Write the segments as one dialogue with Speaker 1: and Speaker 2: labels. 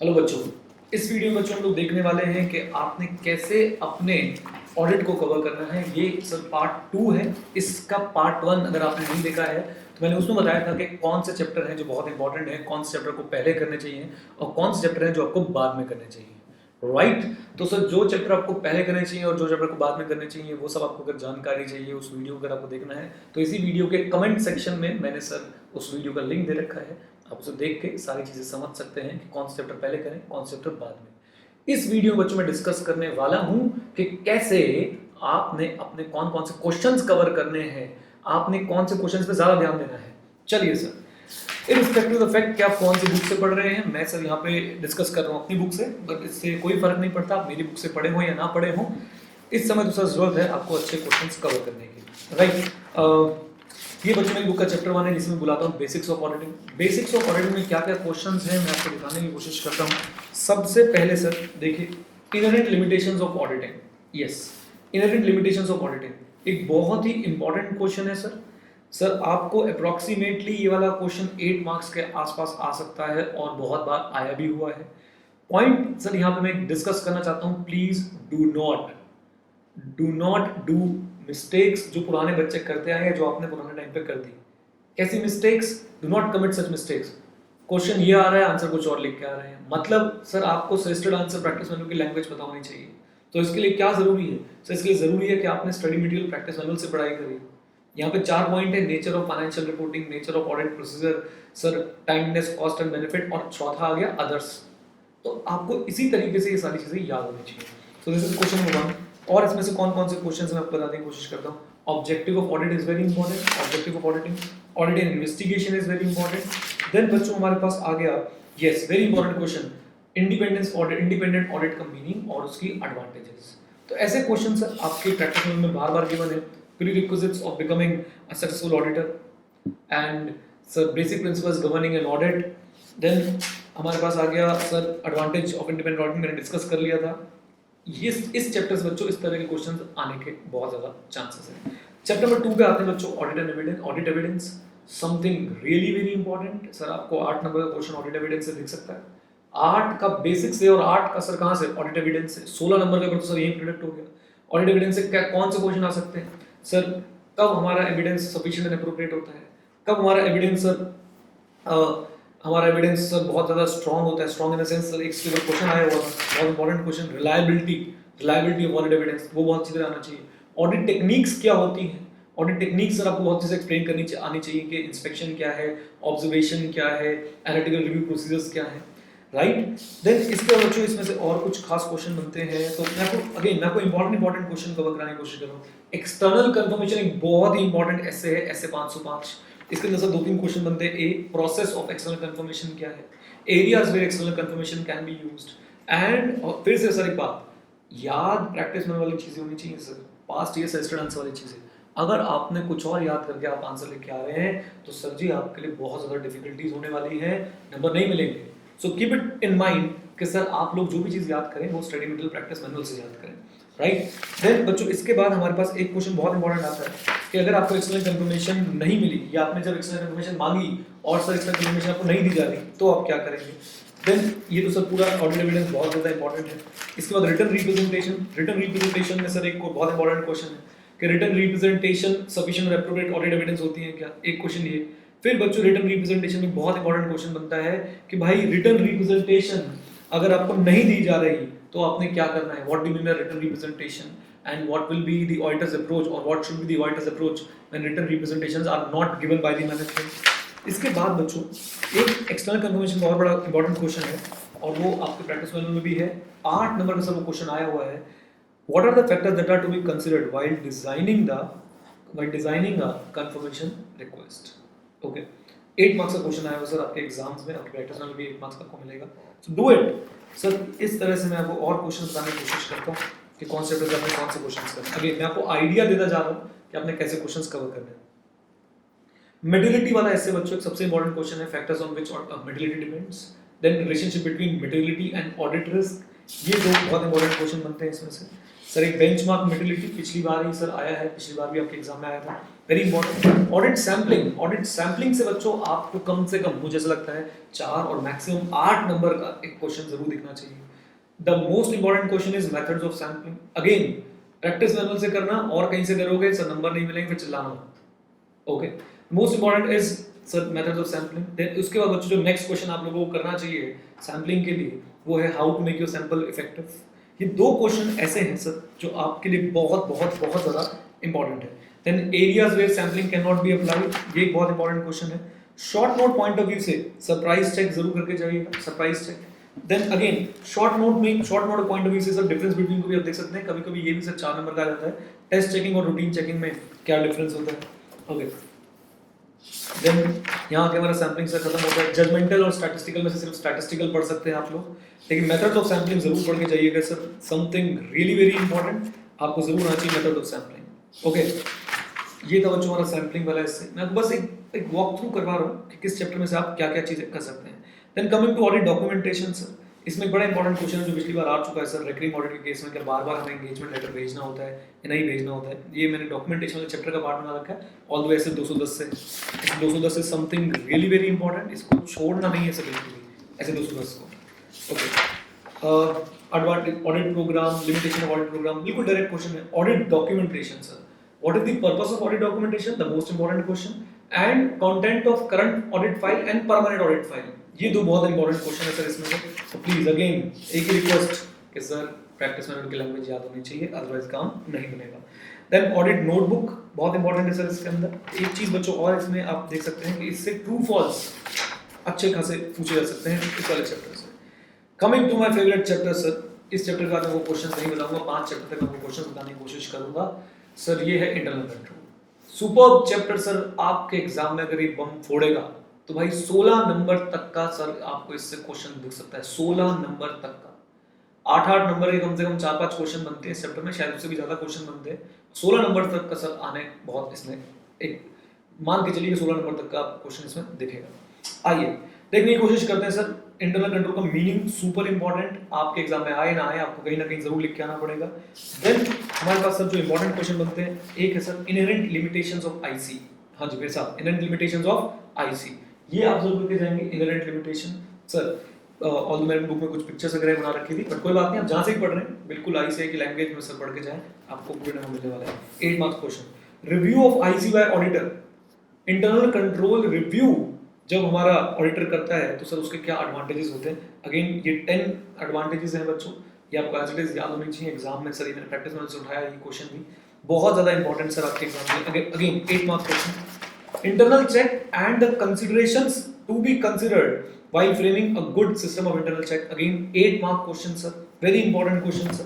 Speaker 1: Hello बच्चों, इस video में बच्चों हम लोग देखने वाले हैं कि आपने कैसे अपने ऑडिट को कवर करना है। ये सर पार्ट 2 है। इसका पार्ट 1 अगर आपने नहीं देखा है तो मैंने उसमें बताया था कि कौन से चैप्टर हैं जो बहुत इंपॉर्टेंट है, कौन से चैप्टर को पहले करने चाहिए और कौन से चैप्टर हैं जो आपको बाद में करने चाहिए। राइट तो सर जो चैप्टर आपको पहले करने चाहिए और जो चैप्टर को बाद में करने चाहिए वो सब आपको अगर जानकारी चाहिए, उस वीडियो को अगर आपको देखना है तो इसी वीडियो के कमेंट सेक्शन में मैंने सर उस वीडियो का लिंक दे रखा है। आप उसे देख के सारी चीज़ें समझ सकते हैं कि कौन से चैप्टर पहले करें, कौन से चैप्टर बाद में। इस वीडियो में बच्चों में डिस्कस करने वाला हूं कि कैसे आपने अपने कौन कौन से क्वेश्चंस कवर करने हैं, आपने कौन से क्वेश्चंस पे ज़्यादा ध्यान देना है। चलिए sir, irrespective of the fact कि आप कौन सी बुक से पढ़ रहे हैं, मैं सर यहाँ पे डिस्कस कर रहा हूँ अपनी बुक से, बट इससे कोई फर्क नहीं पड़ता आप मेरी बुक से पढ़े हो या ना पढ़े हो। इस समय तो सर जरूरत है आपको अच्छे क्वेश्चंस कवर करने की। राइट ये बच्चों मेरी बुक का चैप्टर 1 है जिसमें बुलाता हूँ basics of auditing. Basics of auditing में क्या क्या क्वेश्चंस हैं मैं आपको दिखाने की कोशिश करता हूँ। सबसे पहले सर देखिए, inherent limitations of auditing. Yes, inherent limitations of auditing एक बहुत ही इंपॉर्टेंट क्वेश्चन है सर। सर आपको अप्रोक्सीमेटली ये वाला क्वेश्चन 8 मार्क्स के आसपास आ सकता है और बहुत बार आया भी हुआ है। पॉइंट सर यहाँ पे मैं डिस्कस करना चाहता हूँ, please do not do mistakes जो पुराने बच्चे करते आए हैं, जो आपने पुराने टाइम पे कर दी। कैसी mistakes? Do not commit such mistakes. Question ये आ रहा है, आंसर कुछ और लिख के आ रहे हैं। मतलब सर आपको सजेस्टेड आंसर प्रैक्टिस मैनुअल की लैंग्वेज पता होनी चाहिए। तो इसके लिए क्या जरूरी है सर? इसके लिए जरूरी है कि आपने स्टडी मटेरियल प्रैक्टिस मैनुअल से पढ़ाई करी। यहाँ पे 4 पॉइंट है, nature of financial reporting, nature of audit procedure, sir timeliness, cost and benefit, और चौथा आ गया अदर्स। तो आपको इसी तरीके से ये सारी चीजें याद होनी चाहिए। So this is question number 1। और इसमें से कौन कौन से क्वेश्चंस मैं आपको बताने की कोशिश करता हूँ। Objective of audit is very important, objective of auditing, audit and investigation is very important. Then बच्चों हमारे पास आ गया, yes very important question, independence audit, independent audit का मीनिंग और उसकी एडवांटेजेस। तो ऐसे क्वेश्चन सर आपके प्रैक्टिस में बार-बार गिवन है। Prerequisites of becoming a successful auditor and sir basic principles governing an audit. Then हमारे पास आ गया sir advantage of independent audit, मैंने डिस्कस कर लिया था। ये इस चैप्टर से बच्चों इस तरह के क्वेश्चंस आने के बहुत ज्यादा चांसेस हैं। चैप्टर नंबर 2 पे आते हैं बच्चों, audit and evidence. Audit evidence something really very important. Sir आपको 8 नंबर का क्वेश्चन ऑडिट एविडेंस से दिख सकता है। 8 का बेसिक से और 8 का सर कहां से? ऑडिट एविडेंस से। 16 नंबर का तो सर यही प्रोडक्ट हो गया। ऑडिट एविडेंस से क्या कौन से क्वेश्चन आ सकते हैं सर? कब हमारा एविडेंस सफिशिएंट एंड एप्रोप्रिएट होता है, कब हमारा एविडेंस सर हमारा एविडेंस सर बहुत ज़्यादा स्ट्रॉन्ग होता है। Strong in the sense sir एक क्वेश्चन आया हुआ था, बहुत important question, reliability of audit evidence, वो बहुत अच्छी तरह आना चाहिए। ऑडिट टेक्निक्स क्या होती हैं? ऑडिट टेक्निक्स सर आपको बहुत अच्छे से एक्सप्लेन करनी आनी चाहिए कि इंस्पेक्शन क्या है, ऑब्जर्वेशन क्या है, एनालिटिकल रिव्यू प्रोसीजर्स क्या है। राइट देन इसके बाद बच्चों इसमें से और कुछ खास क्वेश्चन बनते हैं। तो मैं आपको इंपॉर्टेंट क्वेश्चन कवर कराने की कोशिश कर रहा हूँ। एक्सटर्नल कंफर्मेशन एक बहुत ही इंपॉर्टेंट ऐसे है, ऐसे 505। इसके अंदर सर 2-3 क्वेश्चन बनते हैं। A, process of external confirmation क्या है, areas where external confirmation can be used, and फिर से सर एक बात याद प्रैक्टिस में वाली चीजें होनी चाहिए sir, past year suggested answer वाली चीजें। अगर आपने कुछ और याद करके आप आंसर लेके आ रहे हैं तो सर जी आपके लिए बहुत ज्यादा डिफिकल्टीज होने वाली है, नंबर नहीं मिलेंगे। So keep it in mind कि सर आप लोग जो भी चीज याद करें वो स्टडी मटेरियल प्रैक्टिस मैनुअल से याद करें। राइट देन बच्चों इसके बाद हमारे पास एक क्वेश्चन बहुत इंपॉर्टेंट आता है कि अगर आपको एक्सटर्नल कंफर्मेशन नहीं मिली या आपने जब एक्सटर्नल कंफर्मेशन मांगी और सर एक्सटर्नल कंफर्मेशन आपको नहीं दी जा रही तो आप क्या करेंगे। देन ये तो सर पूरा ऑडिट एविडेंस बहुत ज़्यादा इंपॉर्टेंट है। इसके बाद रिटन रिप्रेजेंटेशन में सर एक बहुत इंपॉर्टेंट क्वेश्चन है कि रिटन रिप्रेजेंटेशन सफिशिएंट और एप्रोप्रिएट ऑडिट एविडेंस होती है क्या, एक क्वेश्चन ये। फिर बच्चों रिटन रिप्रेजेंटेशन में बहुत इंपॉर्टेंट क्वेश्चन बनता है कि भाई रिटन रिप्रेजेंटेशन अगर आपको नहीं दी जा रही तो आपने क्या करना है, what do you mean by written representation and what will be the auditor's approach or what should be the auditor's approach when written representations are not given by the management। इसके बाद बच्चों एक एक्सटर्नल कंफर्मेशन बहुत बड़ा important question है और वो आपके प्रैक्टिस मैनुअल में भी है। 8 नंबर का सर वो क्वेश्चन आया हुआ है, what are the factors that are to be considered while designing a confirmation request। okay 8 marks का क्वेश्चन आया हुआ सर आपके एग्जाम्स में, आपके प्रैक्टिस मैनुअल भी 8 मार्क्स का आपको मिलेगा। So do it sir. इस तरह से मैं आपको और क्वेश्चन बताने की कोशिश करता हूँ कि कौन से चैप्टर में कौन से क्वेश्चंस करने हैं। अगेन मैं आपको आइडिया देता जा रहा हूँ कि आपने कैसे क्वेश्चंस कवर करने हैं। मेटेरियलिटी वाला ऐसे बच्चों एक सबसे इंपॉर्टेंट क्वेश्चन है, factors on which materiality depends. Then relationship between materiality and audit risk, ये दो बहुत इंपॉर्टेंट क्वेश्चन बनते हैं इसमें से। सर एक बेंचमार्क मोटिलिटी पिछली बार ही सर आया है, पिछली बार भी आपके एग्जाम में आया था, वेरी इंपॉर्टेंट। ऑडिट सैम्पलिंग से बच्चों आपको कम से कम मुझे ऐसा लगता है 4 और मैक्सिमम 8 नंबर का एक क्वेश्चन जरूर दिखना चाहिए। The most important question is methods of sampling. Again practice manual से करना, और कहीं से करोगे सर नंबर नहीं मिलेंगे फिर चिल्लाना। Okay, most important is sir methods of sampling. Then उसके बाद बच्चों जो नेक्स्ट क्वेश्चन आप लोगों को करना चाहिए सैम्पलिंग के लिए वो है how to make your sample effective. ये 2 क्वेश्चन ऐसे हैं सर जो आपके लिए बहुत बहुत बहुत ज़्यादा इंपॉर्टेंट है। Then areas where sampling can not be applied, ये एक बहुत इंपॉर्टेंट क्वेश्चन है। Short note point of view से सरप्राइज चेक जरूर करके जाइएगा, surprise check. Then again short note point of view से सर डिफरेंस बिटवीन को भी आप देख सकते हैं, कभी कभी ये भी सर 4 नंबर का आ जाता है, टेस्ट चेकिंग और रूटीन चेकिंग में क्या डिफरेंस होता है। ओके, देन यहाँ के हमारा सैम्पलिंग से खत्म होता है। जजमेंटल और स्टैटिस्टिकल में से सिर्फ स्टैटिस्टिकल पढ़ सकते हैं आप लोग, लेकिन मेथड्स ऑफ सैम्पलिंग जरूर पढ़ के जाइएगा sir, something really very important आपको जरूर आना चाहिए मेथड ऑफ सैम्पलिंग। ओके, ये था बच्चों हमारा सैम्पलिंग वाला। इससे मैं बस एक वॉक थ्रू करवा रहा हूँ कि किस चैप्टर में से आप क्या क्या चीजें कर सकते हैं। Then coming to audit documentation sir, इसमें एक बड़ा इंपॉर्टेंट क्वेश्चन है जो पिछली बार आ चुका है सर, रिकरिंग ऑडिट के केस में क्या बार बार हमें एंगेजमेंट लेटर भेजना होता है या नहीं भेजना होता है। ये मैंने डॉक्यूमेंटेशन वाले चैप्टर का पार्ट बना रखा है, ऑल द वे ऐसे 210 से समथिंग रियली वेरी इंपॉर्टेंट, इसको छोड़ना नहीं है सर बिल्कुल भी, ऐसे 210 को। Okay, audit program, limitation of audit program, बिल्कुल डायरेक्ट क्वेश्चन है। Audit documentation sir, what is the purpose of audit documentation, the most important question. And content of current audit file and permanent audit file, ये 2 बहुत important question है sir इसमें से। तो please again एक ही request कि sir practice manual की language याद होनी चाहिए, अदरवाइज काम नहीं बनेगा। देन ऑडिट नोटबुक बहुत इंपॉर्टेंट है सर इसके अंदर। एक चीज बच्चों और इसमें आप देख सकते हैं कि इससे ट्रू फॉल्स अच्छे खासे पूछे जा सकते हैं इस वाले चैप्टर से। Coming to my favourite chapter sir, इस चैप्टर का मैं वो क्वेश्चन नहीं बताऊंगा, 5 चैप्टर तक मैं वो क्वेश्चन बताने की कोशिश करूंगा सर। ये है internal control, super chapter sir. आपके एग्जाम में अगर ये बम फोड़ेगा तो भाई 16 नंबर तक का सर आपको इससे क्वेश्चन दिख सकता है, 16 नंबर तक का। 8-8 नंबर के कम से कम 4-5 क्वेश्चन बनते हैं इस चैप्टर में, शायद उससे भी ज्यादा क्वेश्चन बनते हैं। 16 नंबर तक का सर आने बहुत इसमें एक मान के चलिए 16 नंबर तक का क्वेश्चन इसमें दिखेगा। आइए देखने की कोशिश करते हैं सर। इंटरनल कंट्रोल का मीनिंग सुपर इंपॉर्टेंट, आपके एग्जाम में आए ना आए आपको कहीं ना कहीं जरूर लिख के आना पड़ेगा। देन हमारे पास सर जो इंपॉर्टेंट क्वेश्चन बनते हैं, एक है sir inherent limitations of IC. हाँ जी मेरे साथ, इनहेरेंट लिमिटेशंस ऑफ आईसी, ये आप जरूर करके जाएंगे। इनहेरेंट लिमिटेशन सर, ऑल मैंने बुक में कुछ पिक्चर्स वगैरह बना रखी थी, बट कोई बात नहीं, आप जहाँ से ही पढ़ रहे हैं बिल्कुल आईसी की लैंग्वेज में सर पढ़ के जाएं, आपको पूरे नंबर मिलने वाला है। 8 marks question. Review of IC bye auditor, internal control review जब हमारा ऑडिटर करता है तो सर उसके क्या एडवांटेजेस होते हैं। अगेन ये 10 एडवांटेजेस हैं बच्चों, ये आपको एज इट इज याद होनी चाहिए। एग्जाम में सर ये मैंने प्रैक्टिस में से उठाया, ये क्वेश्चन भी बहुत ज्यादा इंपॉर्टेंट सर आपके एग्जाम में। Again 8 marks question. Internal check and the considerations to be considered while framing a good system of internal check, again 8 mark question sir, very important question sir.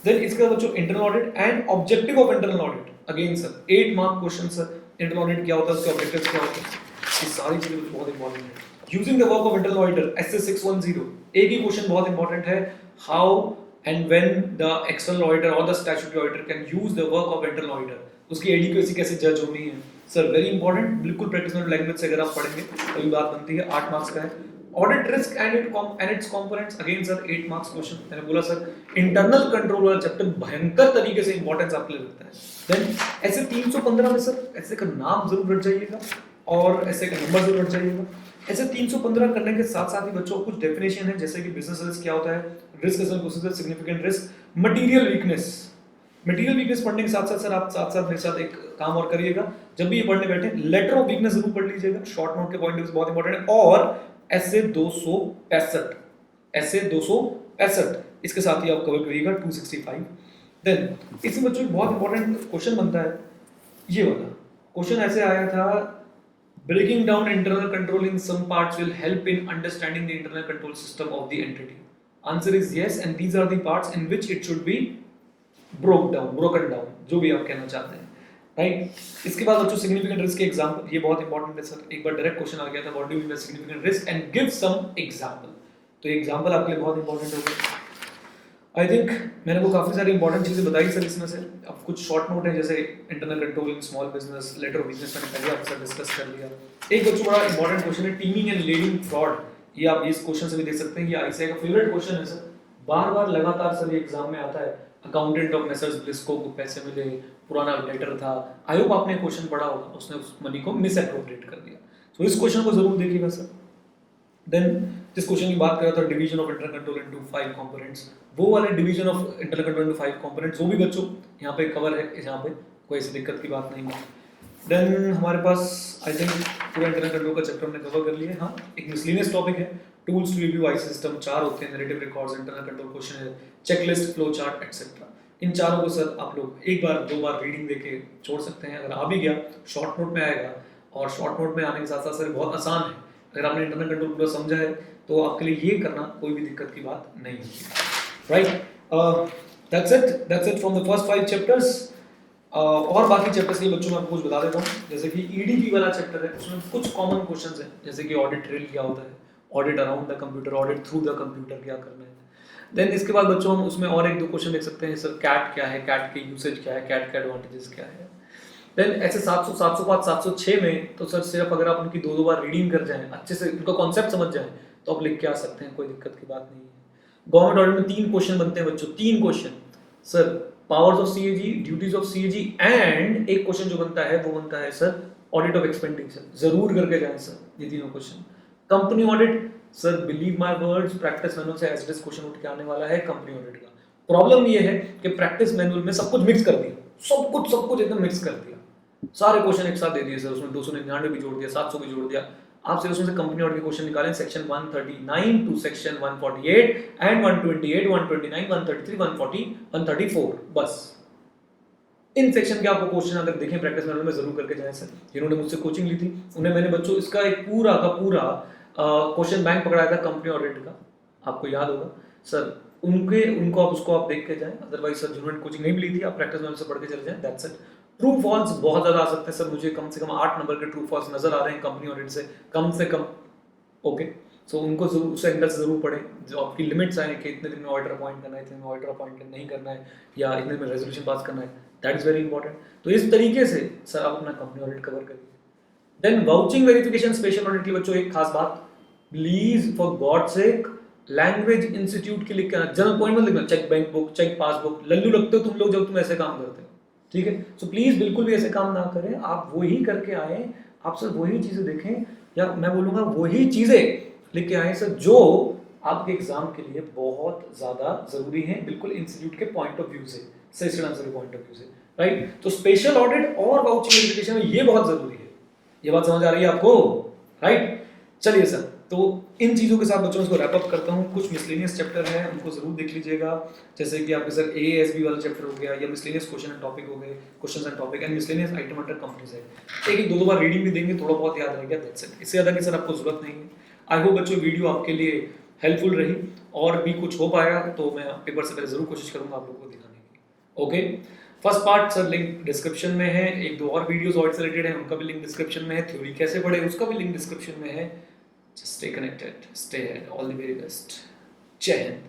Speaker 1: Then इसके बाद बच्चों internal audit and objective of internal audit, again sir 8 mark question sir. Internal audit क्या होता है, उसके objectives क्या होते हैं, ये सारी चीजें बहुत इंपॉर्टेंट है। Using the work of internal auditor SA 610, एक ही क्वेश्चन बहुत इंपॉर्टेंट है, how and when the external auditor और the statutory auditor can use the work of internal auditor, उसकी एडिक्वेसी कैसे जज होनी है सर, वेरी इंपॉर्टेंट। बिल्कुल प्रैक्टिस में लैंग्वेज से अगर आप पढ़ेंगे तो ये बात बनती है। 8 मार्क्स का है। Audit risk and it's components, again sir 8 marks question. मैंने बोला सर इंटरनल कंट्रोल वाला चैप्टर भयंकर तरीके से इंपॉर्टेंस आपके लिए रखता है। देन ऐसे 315 में सर ऐसे का नाम जरूर रट जाइएगा और ऐसे का नंबर जरूर रट जाइएगा। ऐसे 315 करने के साथ साथ ही बच्चों कुछ डेफिनेशन है, जैसे कि बिजनेस रिस्क क्या होता है, risk as a significant risk, material weakness. Material weakness पढ़ने के साथ साथ सर आप साथ साथ मेरे साथ एक काम और करिएगा, जब भी ये पढ़ने बैठे लेटर ऑफ वीकनेस जरूर पढ़ लीजिएगा, शॉर्ट नोट के पॉइंट ऑफ व्यू बहुत इंपॉर्टेंट है। और ऐसे 265 इसके साथ ही आप कवर करिएगा 265। देन इसमें बच्चों बहुत इंपॉर्टेंट क्वेश्चन बनता है, ये वाला क्वेश्चन ऐसे आया था, breaking down internal control in some parts will help in understanding the internal control system of the entity. Answer is yes, and these are the parts in which it should be broken down, जो भी आप कहना चाहते हैं, right. इसके बाद बच्चों significant risk के एग्जांपल, ये बहुत इंपॉर्टेंट है सर, एक बार डायरेक्ट क्वेश्चन आ गया था, what do you mean by significant risk and give some example, तो ये एग्जांपल आपके लिए बहुत इंपॉर्टेंट होगा। आई थिंक मैंने वो काफी सारी इंपॉर्टेंट चीजें बताई सर इसमें से। अब कुछ शॉर्ट नोट है, जैसे internal control in small business, letter of business मैंने पहले आपके साथ डिस्कस कर लिया। एक बच्चों बड़ा इंपॉर्टेंट क्वेश्चन है टीमिंग एंड लीडिंग फ्रॉड, ये आप इस क्वेश्चन से भी देख सकते हैं, ये आईसीआई का फेवरेट क्वेश्चन है सर, बार बार लगातार सर ये एग्जाम में आता है। अकाउंटेंट ऑफ मेसर्स ब्लिस्को को पैसे मिले, पुराना लेटर था। आई होप आपने क्वेश्चन पढ़ा होगा, उसने उस मनी को मिस अप्रोप्रिएट कर दिया। तो इस क्वेश्चन को जरूर देखिएगा सर। देन जिस क्वेश्चन की बात कर रहा था, division of internal control into 5 components, वो वाले division of internal control into 5 components वो भी बच्चों यहाँ पे कवर है, यहाँ पे कोई ऐसी दिक्कत की बात नहीं है। देन हमारे पास आई थिंक पूरा इंटरनल कंट्रोल का चैप्टर हमने कवर कर लिया है। हाँ, एक मिसलेनियस टॉपिक है, tools to review I system, 4 होते हैं, narrative records, internal control question है, चेकलिस्ट, फ्लो चार्ट एटसेट्रा। इन चारों को सर आप लोग एक बार 2 बार रीडिंग देके छोड़ सकते हैं। अगर आ भी गया शॉर्ट नोट में आएगा, और शॉर्ट नोट में आने के साथ साथ सर बहुत आसान है, अगर आपने इंटरनल कंट्रोल पूरा समझा है तो आपके लिए ये करना कोई भी दिक्कत की बात नहीं होगी, right. That's it from the first 5 chapters. और बाकी चैप्टर्स के बच्चों में आपको कुछ बता देता हूँ, जैसे कि ईडीपी वाला चैप्टर है, उसमें कुछ कॉमन क्वेश्चंस हैं, जैसे कि ऑडिट ट्रेल क्या होता है, audit around the computer, audit through the computer क्या करना है। देन इसके बाद बच्चों हम उसमें और 1-2 क्वेश्चन देख सकते हैं, सर कैट क्या है, कैट के यूसेज क्या है, कैट के एडवांटेजेस क्या है। देन ऐसे 700, 705, 706 में तो सर सिर्फ अगर आप उनकी 2-2 बार रीडिंग कर जाएं, अच्छे से उनका कॉन्सेप्ट समझ जाएं, तो आप लिख के आ सकते हैं, कोई दिक्कत की बात नहीं है। गवर्नमेंट ऑडिट में 3 क्वेश्चन बनते हैं बच्चों, 3 question sir, powers of CAG, duties of CAG, and एक क्वेश्चन जो बनता है वो बनता है सर ऑडिट ऑफ एक्सपेंडिचर, जरूर करके जाएं सर ये तीनों question. Company audit sir, believe my words, practice manual से एसडीएस क्वेश्चन उठ के आने वाला है कंपनी ऑडिट का। प्रॉब्लम ये है कि प्रैक्टिस मैनुअल में सब कुछ मिक्स कर दिया, सब कुछ एकदम मिक्स कर दिया, सारे क्वेश्चन एक साथ दे दिए सर, उसमें 299 भी जोड़ दिया, 700 भी जोड़ दिया। आप सिर्फ उसमें से कंपनी ऑडिट के क्वेश्चन निकालें, सेक्शन 139 टू सेक्शन 148 एंड 128, 129, 133, 140, 134, बस इन सेक्शन के आपको क्वेश्चन अगर देखें प्रैक्टिस मैनुअल में जरूर करके जाएं सर। जिन्होंने मुझसे कोचिंग ली थी उन्हें मैंने बच्चों इसका एक पूरा का पूरा क्वेश्चन बैंक पकड़ाया था कंपनी ऑडिट का, आपको याद होगा सर। उनको आप उसको आप देख के जाएं, अदरवाइज सर जिन्होंने कोचिंग नहीं ली थी आप प्रैक्टिस मैनुअल से पढ़ के चले जाएं, दैट्स इट। ट्रू फॉल्स बहुत ज्यादा आ सकते हैं सर, मुझे कम से कम 8 नंबर के ट्रू फॉल्स नजर आ रहे हैं कंपनी ऑडिट से कम। ओके, सो उनको जरूर उस एंगल से जरूर पढ़ें, जो आपकी लिमिट्स आए कि इतने दिन में ऑडिटर अपॉइंट करना है, इतने दिन में ऑडिटर अपॉइंट नहीं करना है, या इतने दिन में रेजोल्यूशन पास करना है, दैट इज वेरी इंपॉर्टेंट। तो इस तरीके से सर आप अपना कंपनी ऑडिट कवर करिए। Then vouching verification special audit की बच्चों एक खास बात, please for God sake language institute की लिख के आना, जनरल पॉइंट में लिखना, check bank book, check passbook. लल्लू लगते हो तुम लोग जब तुम ऐसे काम करते हो, ठीक है। सो प्लीज बिल्कुल भी ऐसे काम ना करें, आप वही करके आए, आप सर वही चीजें देखें, या मैं बोलूंगा वही चीजें लिख के आए सर जो आपके एग्जाम के लिए बहुत ज्यादा जरूरी है, बिल्कुल इंस्टीट्यूट के पॉइंट ऑफ व्यू से, सही आंसर के पॉइंट ऑफ व्यू से, राइट। तो स्पेशल ऑडिट और वाउचिंग वेरिफिकेशन में ये बहुत जरूरी है, ये बात समझ आ रही है आपको, राइट। चलिए सर, तो इन चीज़ों के साथ बच्चों को रैप अप करता हूँ। कुछ मिसलेनियस चैप्टर है उनको जरूर देख लीजिएगा, जैसे कि आपके सर AASB वाला चैप्टर हो गया, या मिसलेनियस क्वेश्चन एंड टॉपिक हो गए, questions and topic and miscellaneous item under companies है। एक 2 बार रीडिंग भी देंगे, थोड़ा बहुत याद रहेगा, दैट्स इट। इससे ज़्यादा की सर आपको जरूरत नहीं है। आई होप बच्चों वीडियो आपके लिए हेल्पफुल रही, और भी कुछ हो पाया तो मैं पेपर से पहले जरूर कोशिश करूंगा आप लोगों को दिखाने की। Okay, first part sir link description में है, 1-2 और वीडियोस ऑडिट से रिलेटेड है उनका भी लिंक डिस्क्रिप्शन में है, थ्योरी कैसे पढ़े उसका भी लिंक डिस्क्रिप्शन में है। Just stay connected, stay ahead, all the very best. Jai Hind.